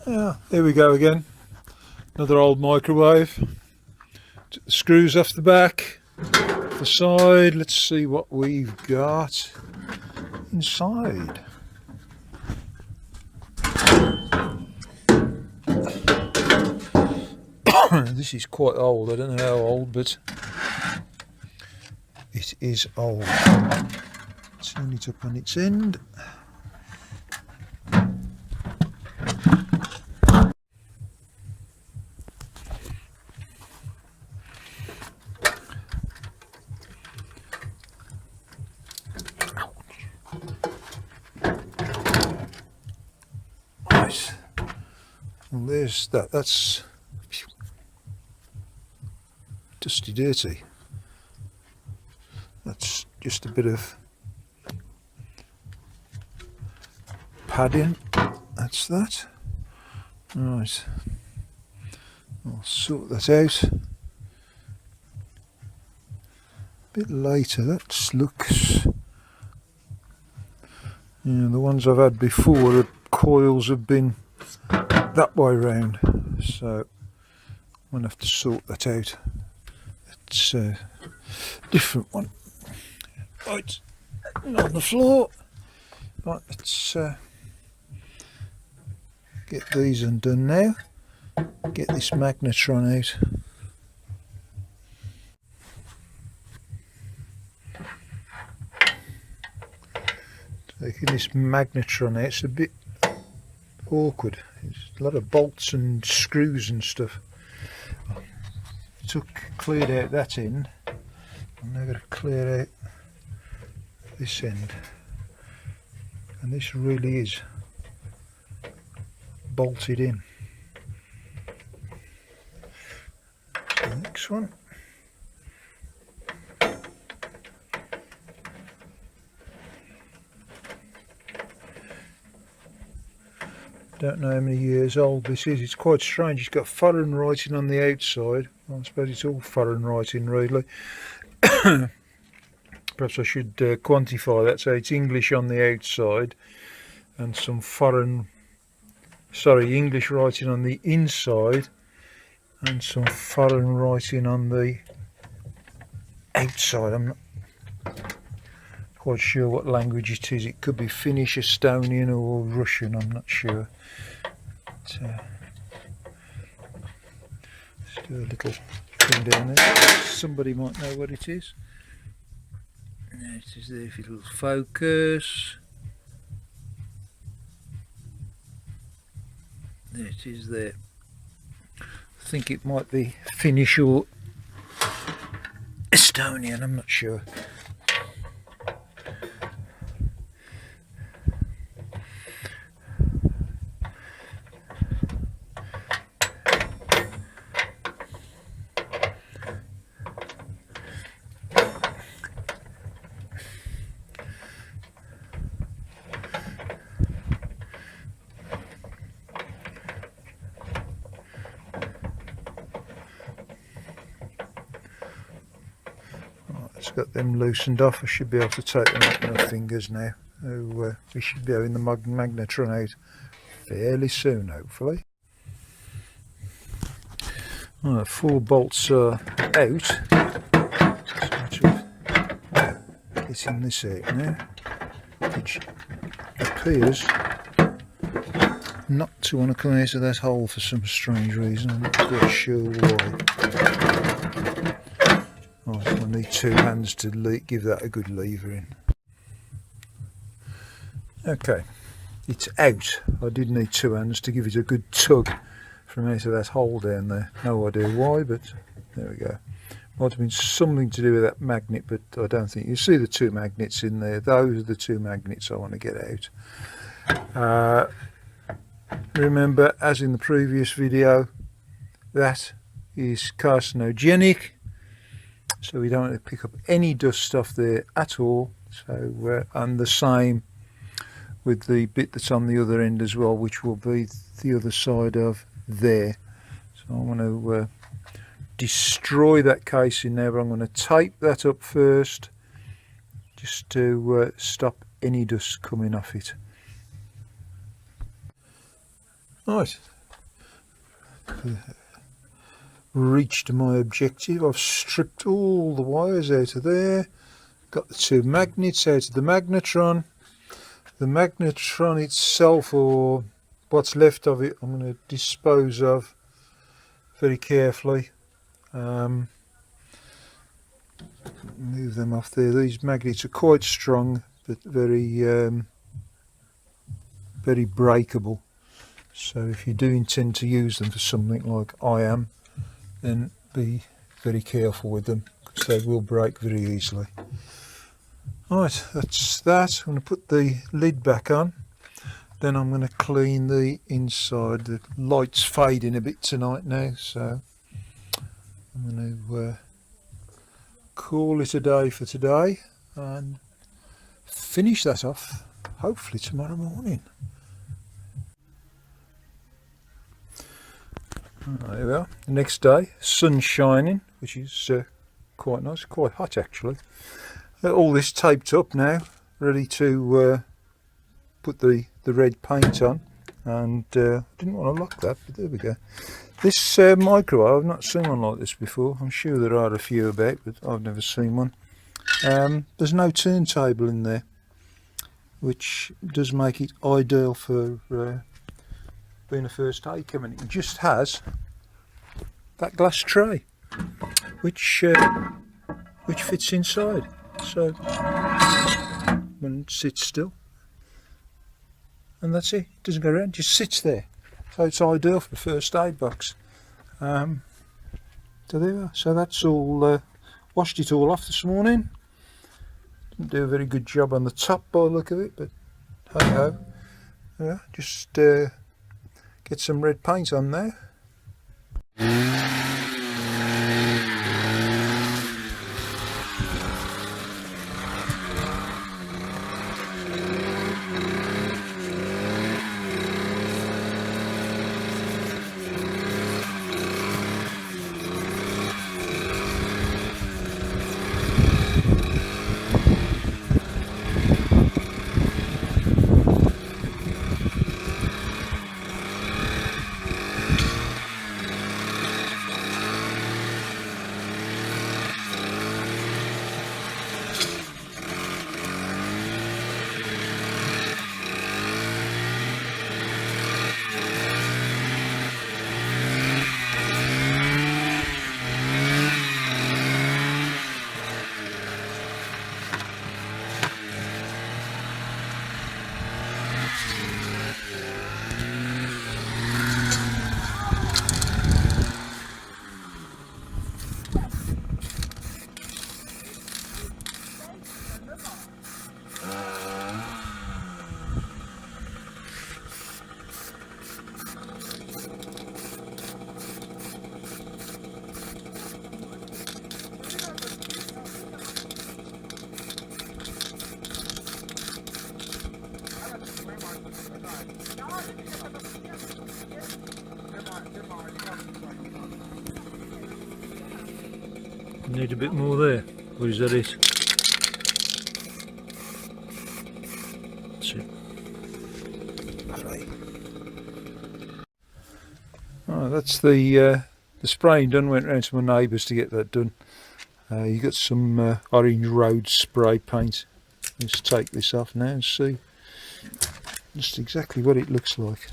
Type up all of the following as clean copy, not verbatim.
Yeah, here we go again. Another old microwave. Took the screws off the back, the side. Let's see what we've got inside. This is quite old. I don't know how old, but it is old. Turn it up on its end. Right. And there's that. That's dusty dirty. That's just a bit of padding. That's that. Right. I'll sort that out a bit later. That looks. Yeah, the ones I've had before, the coils have been that way round, so I'm going to have to sort that out. It's a different one. Right, on the floor. Right, let's get these undone now. Get this magnetron out. Taking this magnetron out, it's a bit awkward. There's a lot of bolts and screws and stuff. Cleared out that end. I'm now going to clear out this end. And this really is bolted in. So the next one. Don't know how many years old this is. It's quite strange. It's got foreign writing on the outside. Well, I suppose it's all foreign writing really. Perhaps I should quantify that. So it's English on the outside and some English writing on the inside and some foreign writing on the outside. I'm not quite sure what language it is. It could be Finnish, Estonian or Russian, I'm not sure. But, let's do a little thing down there. Somebody might know what it is. There it is there, if it'll focus. There it is there. I think it might be Finnish or Estonian, I'm not sure. It's got them loosened off. I should be able to take them out with my fingers now. So, we should be having the magnetron out fairly soon, hopefully. Right, 4 bolts are out. Sort of getting this out now, which appears not to want to come out of that hole for some strange reason. I'm not quite sure why. I need 2 hands to give that a good lever-in. Okay, it's out. I did need 2 hands to give it a good tug from out of that hole down there. No idea why, but there we go. Might have been something to do with that magnet, but I don't think. You see the 2 magnets in there. Those are the 2 magnets I want to get out. Remember, as in the previous video, that is carcinogenic. So we don't want to pick up any dust stuff there at all. So and the same with the bit that's on the other end as well, which will be the other side of there. So I want to destroy that casing there, but I'm going to tape that up first just to stop any dust coming off it. Right, reached my objective. I've stripped all the wires out of there, got the two magnets out of the magnetron. The magnetron itself, or what's left of it, I'm going to dispose of very carefully. Move them off there. These magnets are quite strong but very breakable, so if you do intend to use them for something like I am, then be very careful with them because they will break very easily. Right, that's that. I'm going to put the lid back on, then I'm going to clean the inside. The light's fading a bit tonight now, so I'm going to call it a day for today and finish that off hopefully tomorrow morning. There we are, the next day, sun shining, which is quite nice, quite hot actually. All this taped up now, ready to put the red paint on, and didn't want to lock that, but there we go. This microwave, I've not seen one like this before. I'm sure there are a few about, but I've never seen one. There's no turntable in there, which does make it ideal for being a first aid kit. It just has that glass tray, which fits inside. So when it sits still, and that's it. It doesn't go around, just sits there. So it's ideal for a first aid box. So there we are. So that's all. Washed it all off this morning. Didn't do a very good job on the top by the look of it, but hey ho. Yeah, just get some red paint on there. Need a bit more there, or is that it? That's it. Oh, that's the spraying done. Went round to my neighbours to get that done. You got some orange road spray paint. Let's take this off now and see just exactly what it looks like.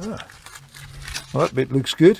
Ah. Well, that bit looks good.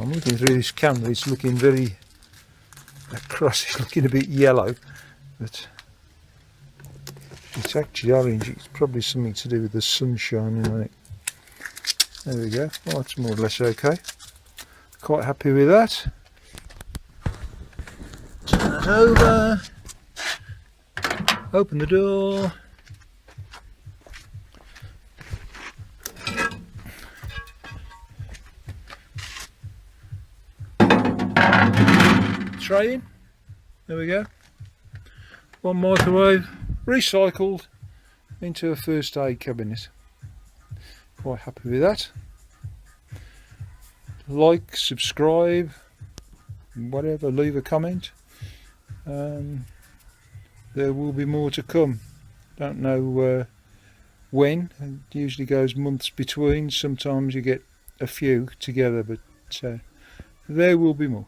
I'm looking through this camera, it's looking very, that cross is looking a bit yellow, but it's actually orange. It's probably something to do with the sun shining on it. There we go. Well, that's more or less okay. Quite happy with that. Turn it over. Open the door. Tray in. There we go. One microwave recycled into a first aid cabinet. Quite happy with that. Like, subscribe, whatever, leave a comment. There will be more to come. Don't know when. It usually goes months between. Sometimes you get a few together, but there will be more.